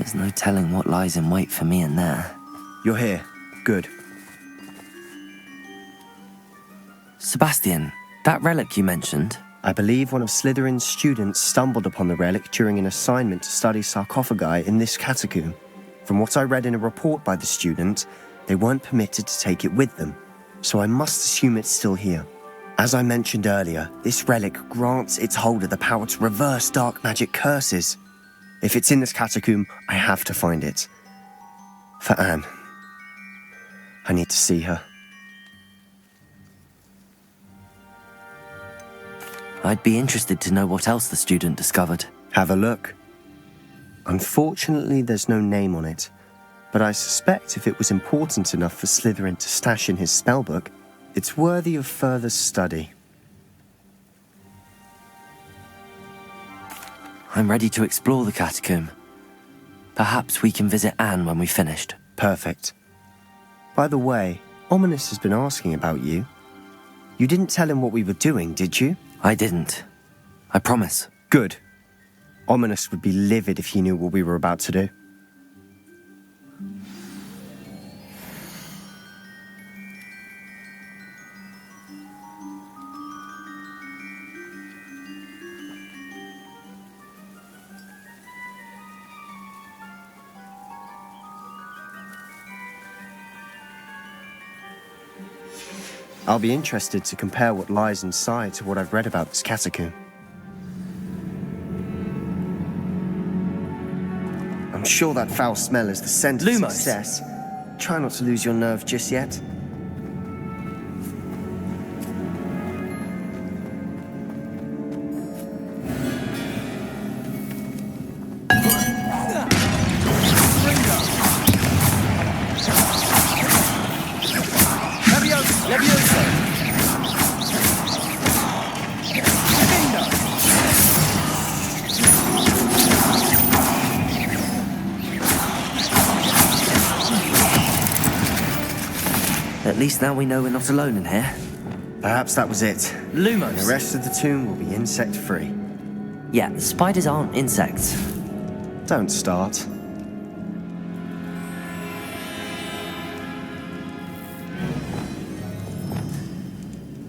There's no telling what lies in wait for me in there. You're here. Good. Sebastian, that relic you mentioned... I believe one of Slytherin's students stumbled upon the relic during an assignment to study sarcophagi in this catacomb. From what I read in a report by the student, they weren't permitted to take it with them, so I must assume it's still here. As I mentioned earlier, this relic grants its holder the power to reverse dark magic curses. If it's in this catacomb, I have to find it. For Anne. I need to see her. I'd be interested to know what else the student discovered. Have a look. Unfortunately, there's no name on it, but I suspect if it was important enough for Slytherin to stash in his spellbook, it's worthy of further study. I'm ready to explore the catacomb. Perhaps we can visit Anne when we've finished. Perfect. By the way, Ominous has been asking about you. You didn't tell him what we were doing, did you? I didn't. I promise. Good. Ominous would be livid if he knew what we were about to do. I'll be interested to compare what lies inside to what I've read about this catacomb. I'm sure that foul smell is the scent of Lumos. success. Try not to lose your nerve just yet. At least now we know we're not alone in here. Perhaps that was it. Lumos. And the rest of the tomb will be insect-free. Yeah, the spiders aren't insects. Don't start.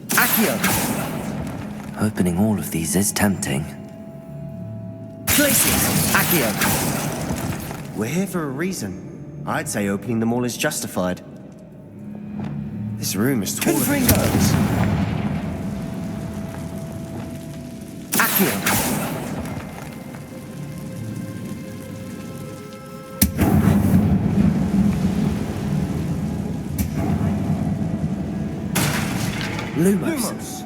Accio! Opening all of these is tempting. Places! Accio! We're here for a reason. I'd say opening them all is justified. This room is taller than yours. Accio! Lumos.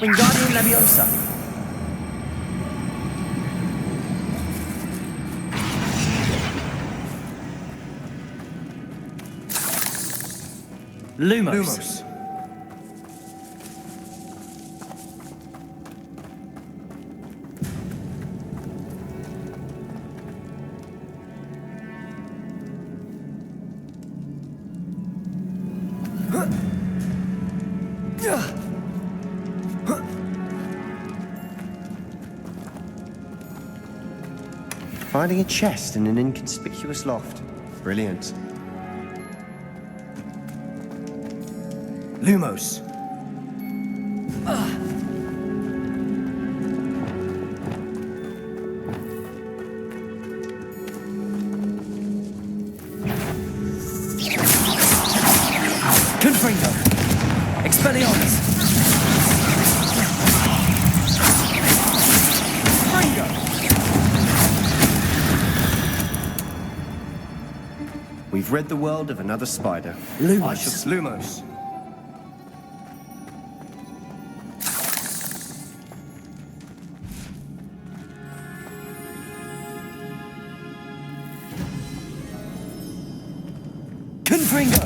Wingardium Leviosa. Lumos. Finding a chest in an inconspicuous loft. Brilliant. Lumos. Confringo. Expelliarmus. Fringo. We've rid the world of another spider. Lumos. Lumos. Confringo.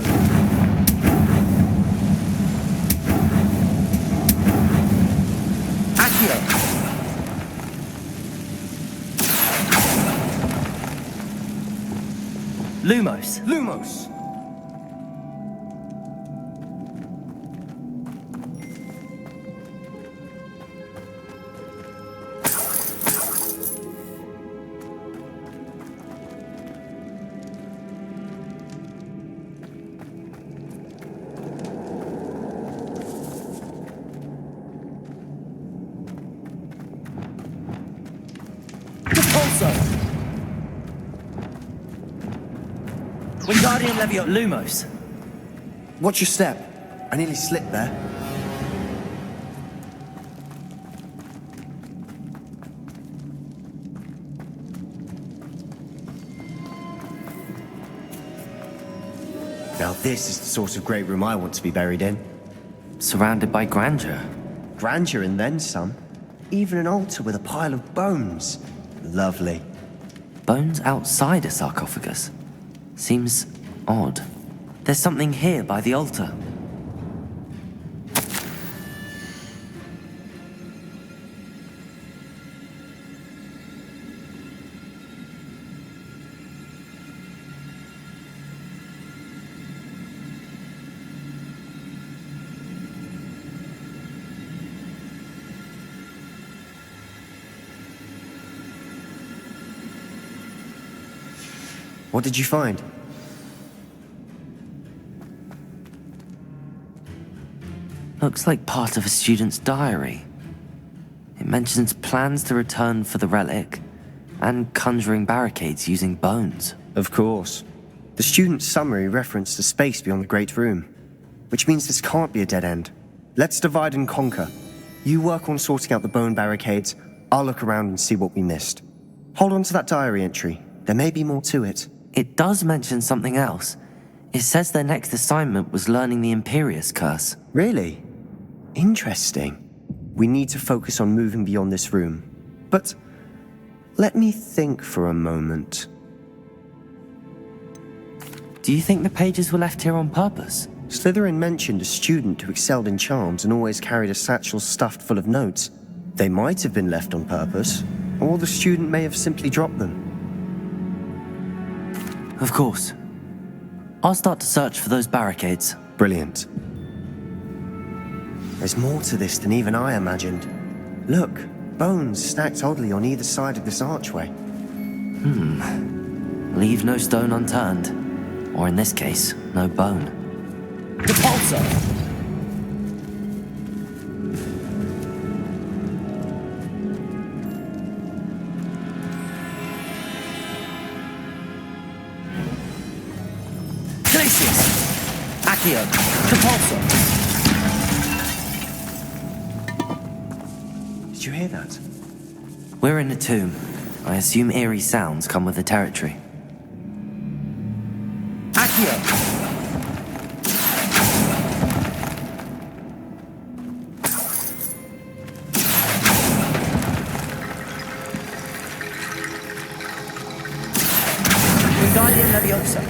Accio. Lumos. Lumos. Repulso! Wingardium Leviosa! Lumos! Watch your step. I nearly slipped there. Now this is the sort of great room I want to be buried in. Surrounded by grandeur. Grandeur and then some. Even an altar with a pile of bones. Lovely. Bones outside a sarcophagus. Seems odd. There's something here by the altar. What did you find? Looks like part of a student's diary. It mentions plans to return for the relic and conjuring barricades using bones. Of course. The student's summary referenced a space beyond the Great Room, which means this can't be a dead end. Let's divide and conquer. You work on sorting out the bone barricades, I'll look around and see what we missed. Hold on to that diary entry. There may be more to it. It does mention something else. It says their next assignment was learning the Imperius curse. Really? Interesting. We need to focus on moving beyond this room. But let me think for a moment. Do you think the pages were left here on purpose? Slytherin mentioned a student who excelled in charms and always carried a satchel stuffed full of notes. They might have been left on purpose, or the student may have simply dropped them. Of course. I'll start to search for those barricades. Brilliant. There's more to this than even I imagined. Look, bones stacked oddly on either side of this archway. Leave no stone unturned. Or in this case, no bone. Repulso! Accio! Repulso! Did you hear that? We're in a tomb. I assume eerie sounds come with the territory. Accio! Wingardium Leviosa!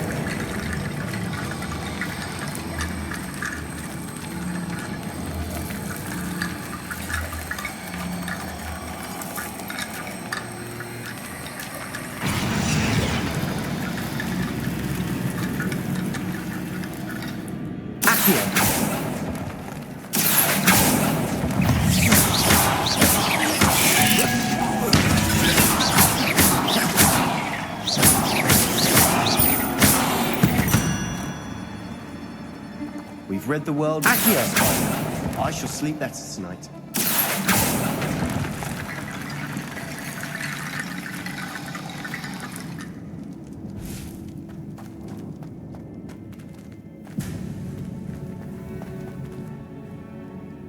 We've read the world. Accio! I shall sleep better tonight.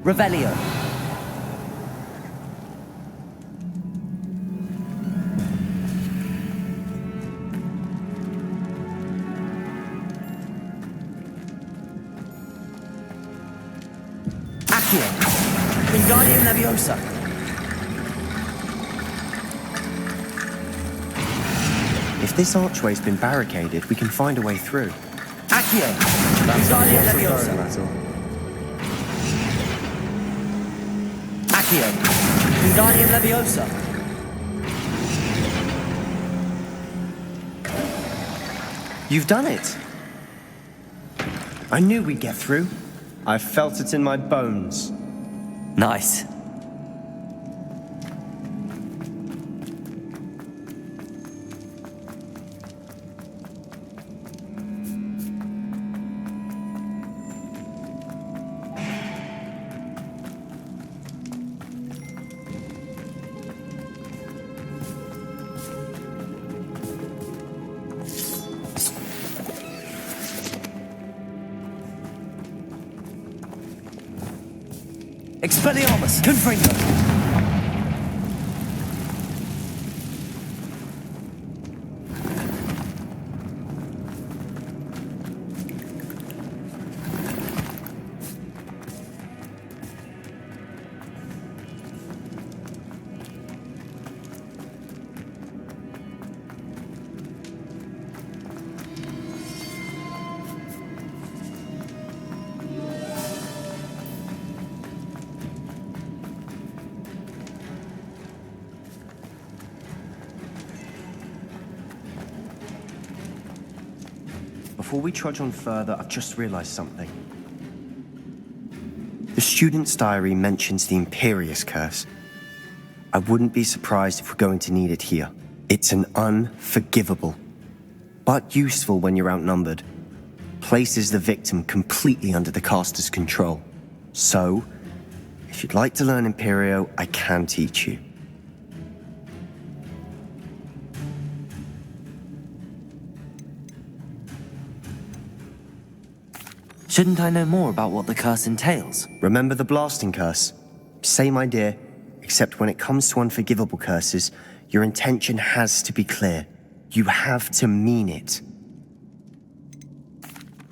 Revelio! Accio! Wingardium Leviosa! If this archway's been barricaded, we can find a way through. Accio! Wingardium Leviosa! Accio! Wingardium Leviosa! You've done it! I knew we'd get through. I felt it in my bones. Nice. Expelliarmus! Confringo! Before we trudge on further, I've just realized something. The student's diary mentions the Imperius curse. I wouldn't be surprised if we're going to need it here. It's an unforgivable, but useful when you're outnumbered. Places the victim completely under the caster's control. So, if you'd like to learn Imperio, I can teach you. Shouldn't I know more about what the curse entails? Remember the blasting curse? Same idea, except when it comes to unforgivable curses, your intention has to be clear. You have to mean it.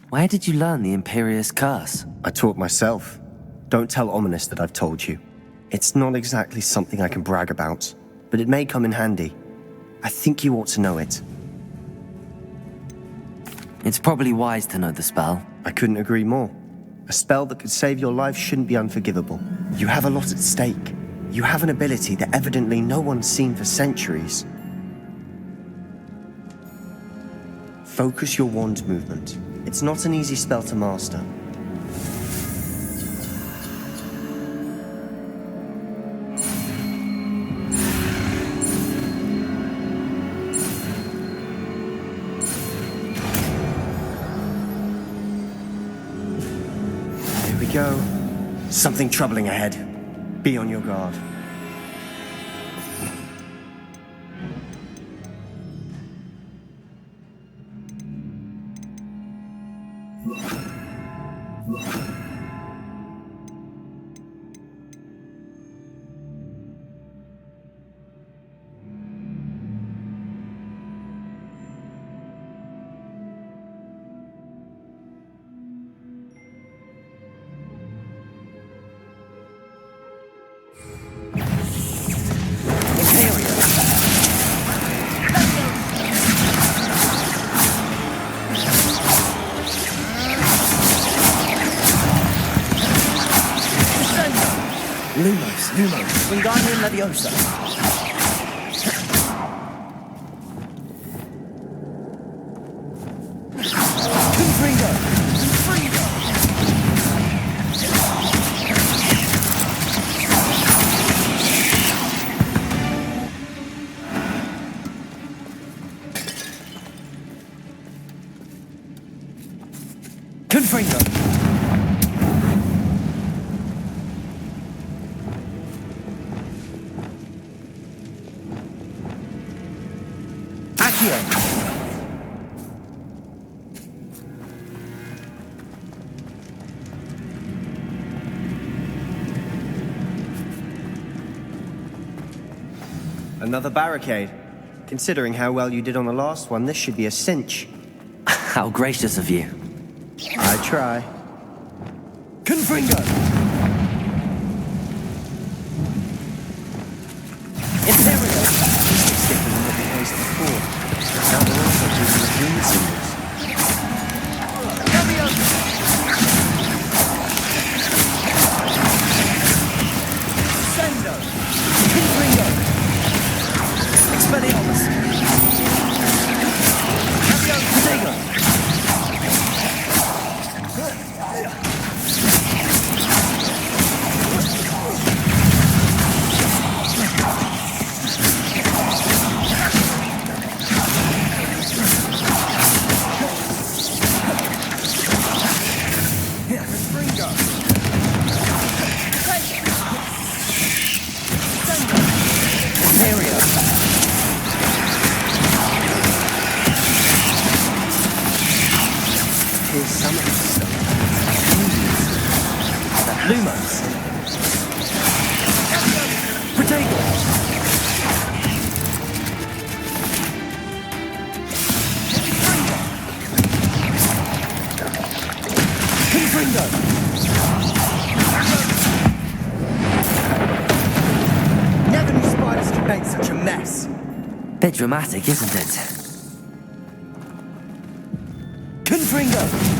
Where did you learn the Imperius curse? I taught myself. Don't tell Ominous that I've told you. It's not exactly something I can brag about, but it may come in handy. I think you ought to know it. It's probably wise to know the spell. I couldn't agree more. A spell that could save your life shouldn't be unforgivable. You have a lot at stake. You have an ability that evidently no one's seen for centuries. Focus your wand movement. It's not an easy spell to master. Go. Something troubling ahead. Be on your guard. Lumos, Wingardium Leviosa. Confringo. Confringo. Another barricade. Considering how well you did on the last one, this should be a cinch. How gracious of you. I try. Confringo. Imperio! This looks different than what we faced before. Now they're also using the green symbols. Sendo. Confringo. Expelliarmus. Leviosa. Bit dramatic, isn't it? Confringo!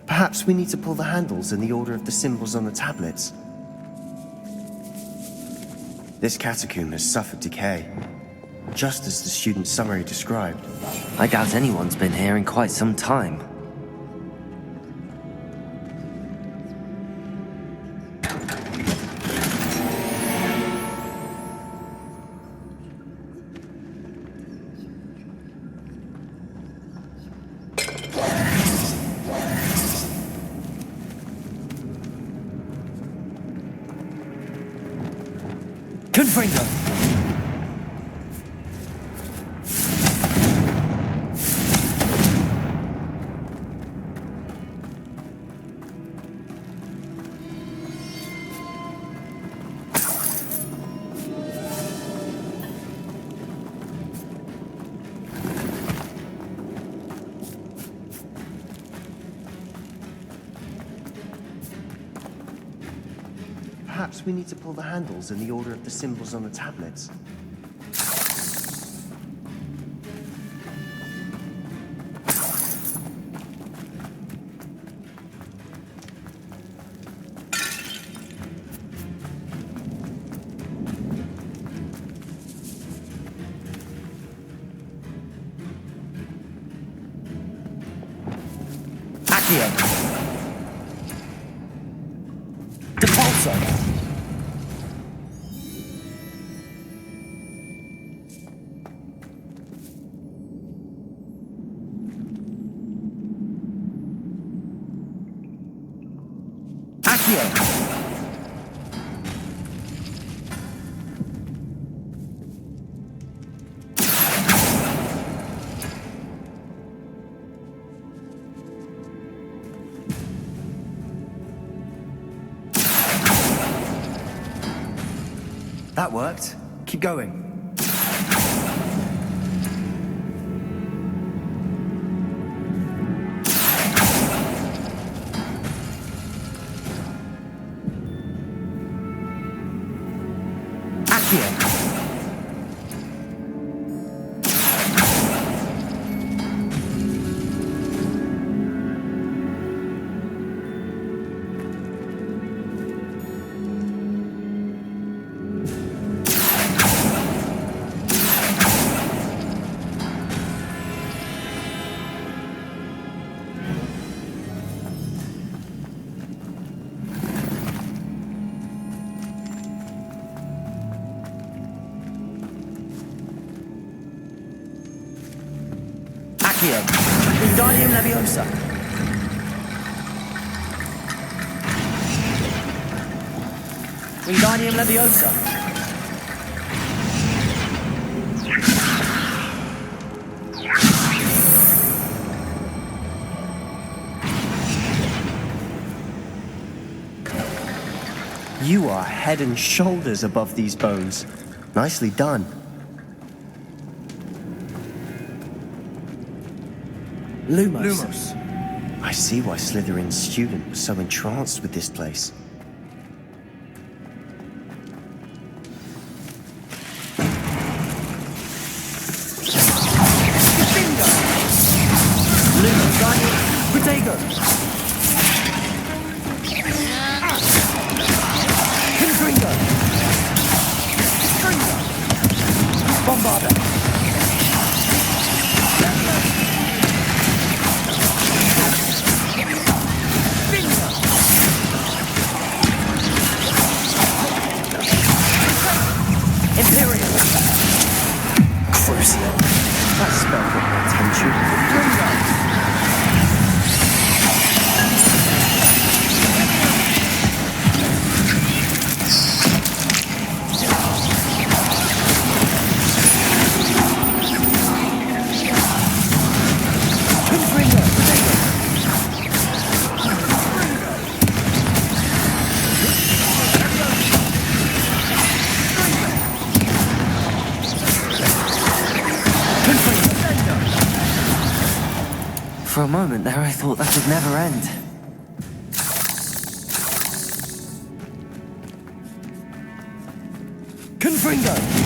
Perhaps we need to pull the handles in the order of the symbols on the tablets. This catacomb has suffered decay, just as the student's summary described. I doubt anyone's been here in quite some time. Confringo! Perhaps we need to pull the handles in the order of the symbols on the tablets. Accio! Depulso! That worked. Keep going. Wingardium Leviosa. Wingardium Leviosa. You are head and shoulders above these bones. Nicely done. Lumos. I see why Slytherin's student was so entranced with this place. Lumos Guardian. Protego. Confringo. Bombarda. moment there, I thought that would never end. Confringo!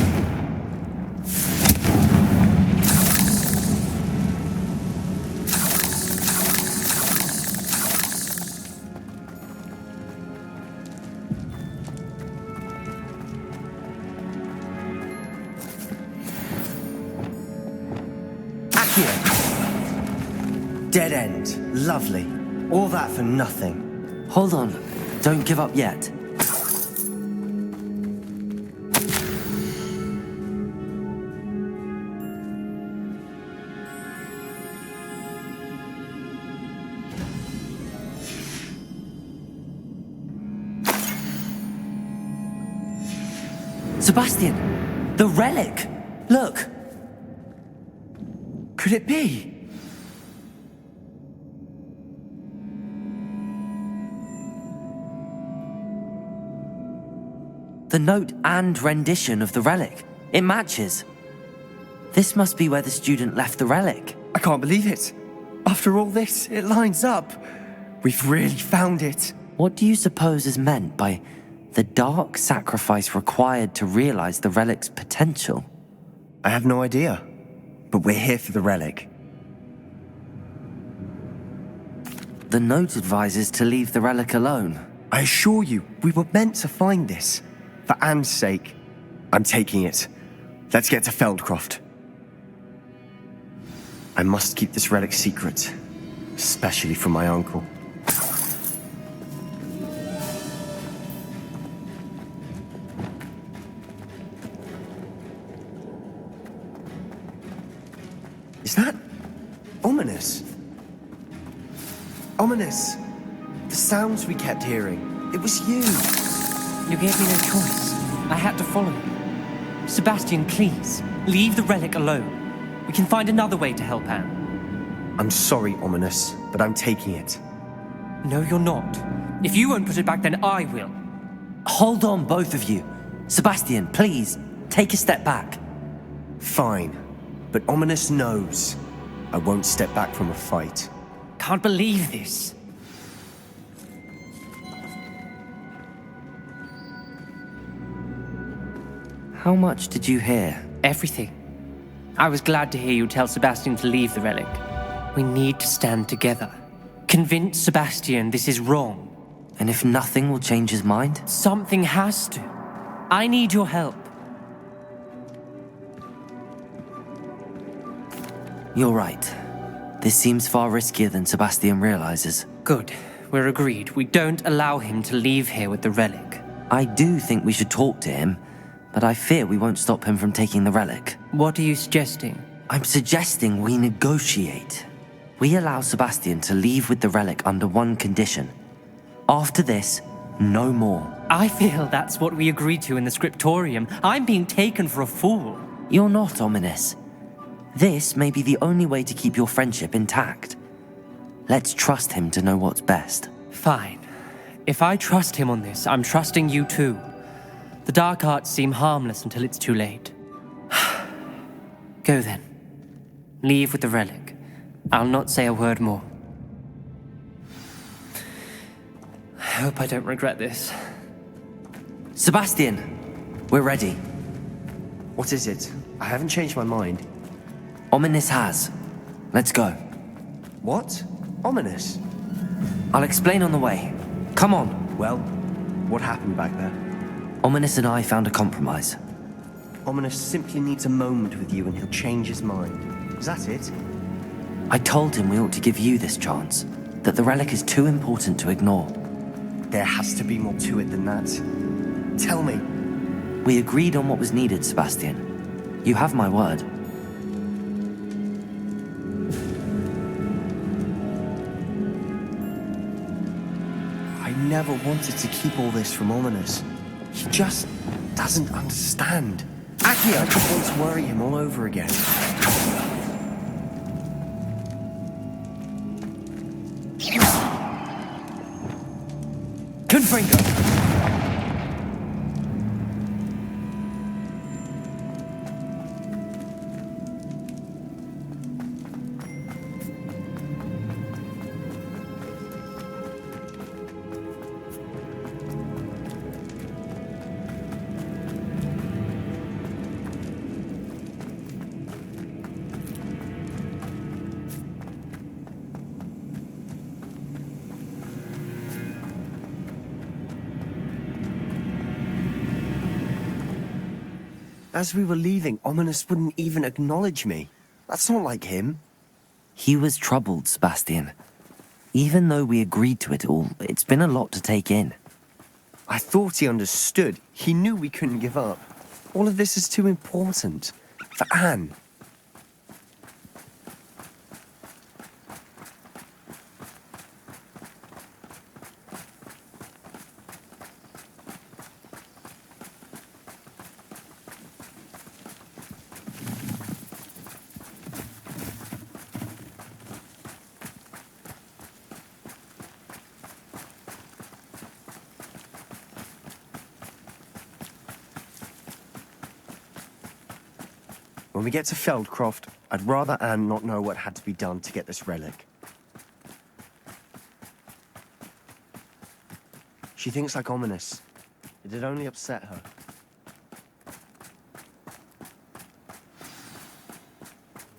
Dead end. Lovely. All that for nothing. Hold on. Don't give up yet. Sebastian! The relic! Look! Could it be? The note and rendition of the relic. It matches. This must be where the student left the relic. I can't believe it. After all this, it lines up. We've really found it. What do you suppose is meant by the dark sacrifice required to realize the relic's potential? I have no idea. But we're here for the relic. The note advises to leave the relic alone. I assure you, we were meant to find this. For Anne's sake. I'm taking it. Let's get to Feldcroft. I must keep this relic secret. Especially from my uncle. Is that ominous? Ominous. The sounds we kept hearing. It was you. You gave me no choice. I had to follow you. Sebastian, please, leave the relic alone. We can find another way to help Anne. I'm sorry, Ominous, but I'm taking it. No, you're not. If you won't put it back, then I will. Hold on, both of you. Sebastian, please, take a step back. Fine, but Ominous knows. I won't step back from a fight. Can't believe this. How much did you hear? Everything. I was glad to hear you tell Sebastian to leave the relic. We need to stand together. Convince Sebastian this is wrong. And if nothing will change his mind? Something has to. I need your help. You're right. This seems far riskier than Sebastian realizes. Good. We're agreed. We don't allow him to leave here with the relic. I do think we should talk to him, but I fear we won't stop him from taking the relic. What are you suggesting? I'm suggesting we negotiate. We allow Sebastian to leave with the relic under one condition. After this, no more. I feel that's what we agreed to in the scriptorium. I'm being taken for a fool. You're not, Ominous. This may be the only way to keep your friendship intact. Let's trust him to know what's best. Fine. If I trust him on this, I'm trusting you too. The dark arts seem harmless until it's too late. Go then. Leave with the relic. I'll not say a word more. I hope I don't regret this. Sebastian, we're ready. What is it? I haven't changed my mind. Ominous has. Let's go. What? Ominous? I'll explain on the way. Come on. Well, what happened back there? Ominous and I found a compromise. Ominous simply needs a moment with you and he'll change his mind. Is that it? I told him we ought to give you this chance, that the relic is too important to ignore. There has to be more to it than that. Tell me. We agreed on what was needed, Sebastian. You have my word. I never wanted to keep all this from Ominous. He just doesn't understand. Accio! I just want to worry him all over again. Confringo! As we were leaving, Ominous wouldn't even acknowledge me. That's not like him. He was troubled, Sebastian. Even though we agreed to it all, it's been a lot to take in. I thought he understood. He knew we couldn't give up. All of this is too important. For Anne. When we get to Feldcroft, I'd rather Anne not know what had to be done to get this relic. She thinks like Ominous. It'd only upset her.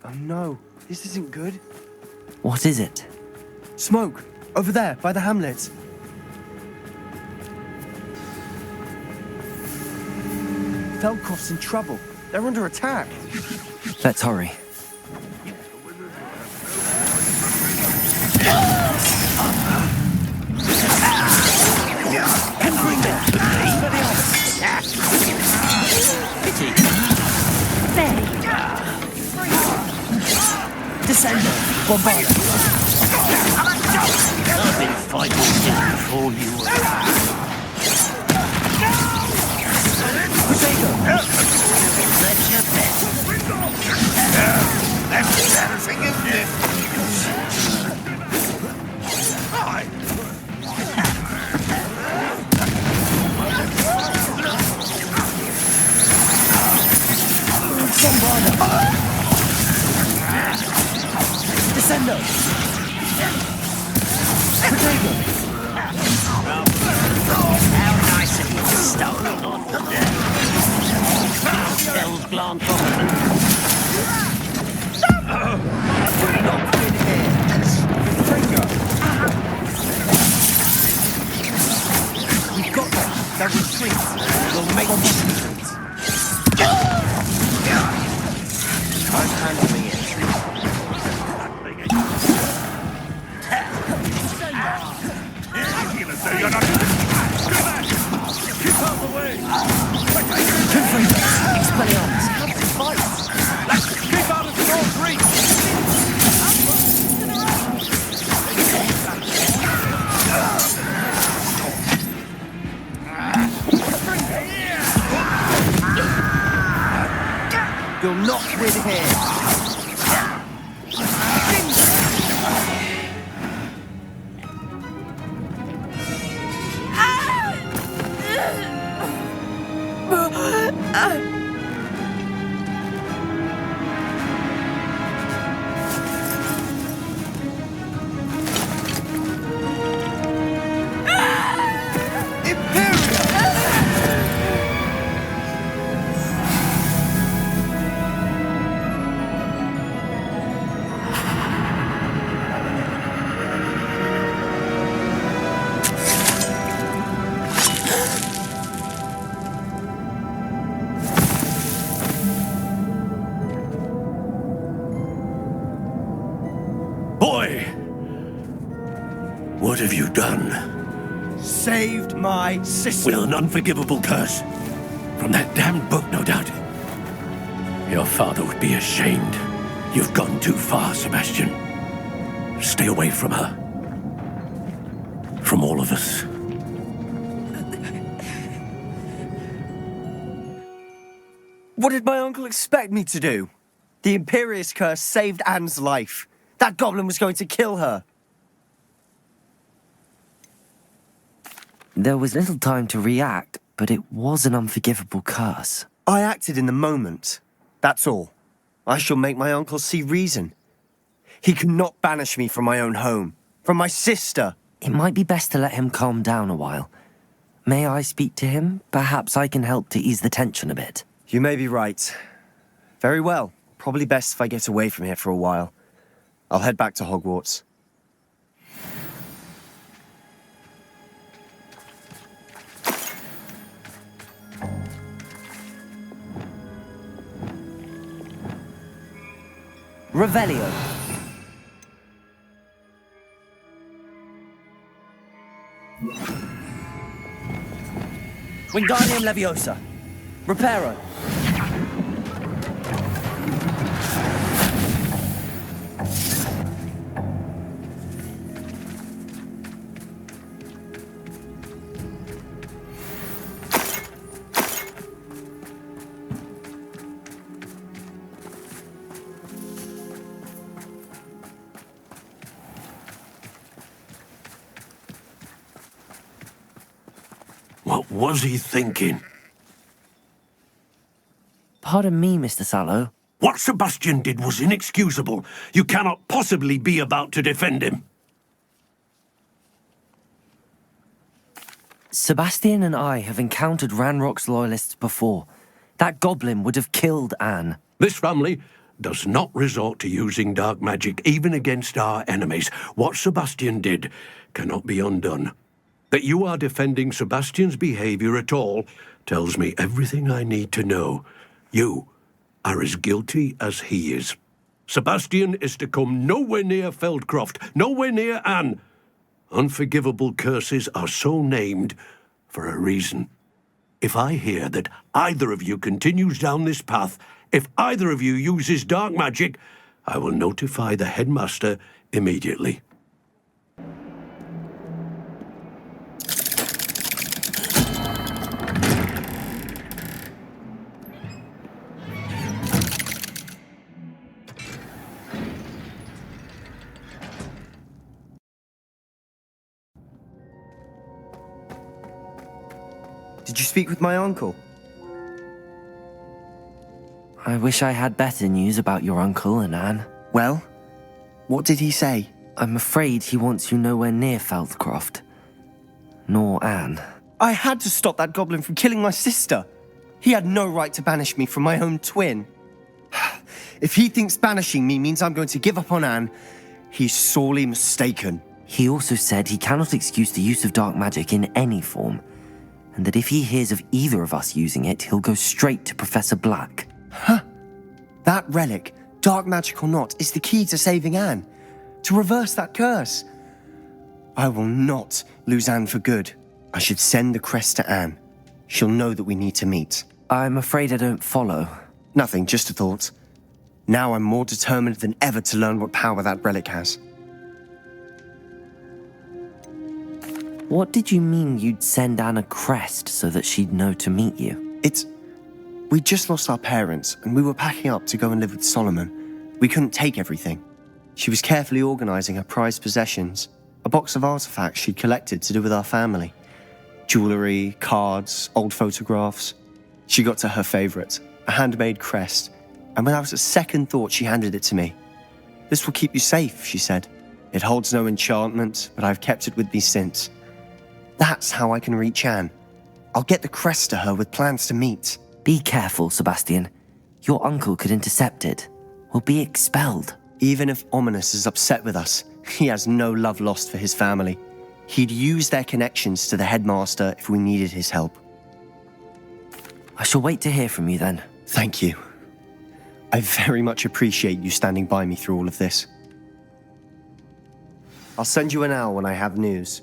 Oh no, this isn't good. What is it? Smoke! Over there, by the hamlet. Feldcroft's in trouble. They're under attack. Let's hurry. Descender! Bombard! I've been fighting since before you were. That's your best. That's everything, isn't it? Descender! Potato! How nice of you to stumble on them. Hell's gone compliment. We've got them. They'll retreat. We'll make them retreat. I'm handling it. Keep out of the way! Expelliarmus! Let's keep out of Storm's reach! You'll not win here. Boy! What have you done? Saved my sister. With an unforgivable curse. From that damned book, no doubt. Your father would be ashamed. You've gone too far, Sebastian. Stay away from her. From all of us. What did my uncle expect me to do? The Imperious curse saved Anne's life. That goblin was going to kill her. There was little time to react, but it was an unforgivable curse. I acted in the moment. That's all. I shall make my uncle see reason. He cannot banish me from my own home, from my sister. It might be best to let him calm down a while. May I speak to him? Perhaps I can help to ease the tension a bit. You may be right. Very well. Probably best if I get away from here for a while. I'll head back to Hogwarts. Revelio. Wingardium Leviosa. Reparo. What was he thinking? Pardon me, Mr. Sallow. What Sebastian did was inexcusable. You cannot possibly be about to defend him. Sebastian and I have encountered Ranrock's loyalists before. That goblin would have killed Anne. This family does not resort to using dark magic even against our enemies. What Sebastian did cannot be undone. That you are defending Sebastian's behavior at all tells me everything I need to know. You are as guilty as he is. Sebastian is to come nowhere near Feldcroft, nowhere near Anne. Unforgivable curses are so named for a reason. If I hear that either of you continues down this path, if either of you uses dark magic, I will notify the headmaster immediately. Did you speak with my uncle? I wish I had better news about your uncle and Anne. Well, what did he say? I'm afraid he wants you nowhere near Feldcroft. Nor Anne. I had to stop that goblin from killing my sister. He had no right to banish me from my own twin. If he thinks banishing me means I'm going to give up on Anne, he's sorely mistaken. He also said he cannot excuse the use of dark magic in any form, and that if he hears of either of us using it, he'll go straight to Professor Black. That relic, dark magic or not, is the key to saving Anne. To reverse that curse. I will not lose Anne for good. I should send the crest to Anne. She'll know that we need to meet. I'm afraid I don't follow. Nothing, just a thought. Now I'm more determined than ever to learn what power that relic has. What did you mean you'd send Anne a crest so that she'd know to meet you? We just lost our parents, and we were packing up to go and live with Solomon. We couldn't take everything. She was carefully organizing her prized possessions, a box of artifacts she'd collected to do with our family. Jewelry, cards, old photographs. She got to her favorite, a handmade crest, and without a second thought she handed it to me. "This will keep you safe," she said. "It holds no enchantment, but I've kept it with me since. That's how I can reach Anne. I'll get the crest to her with plans to meet." Be careful, Sebastian. Your uncle could intercept it. We'll be expelled. Even if Ominous is upset with us, he has no love lost for his family. He'd use their connections to the headmaster if we needed his help. I shall wait to hear from you then. Thank you. I very much appreciate you standing by me through all of this. I'll send you an owl when I have news.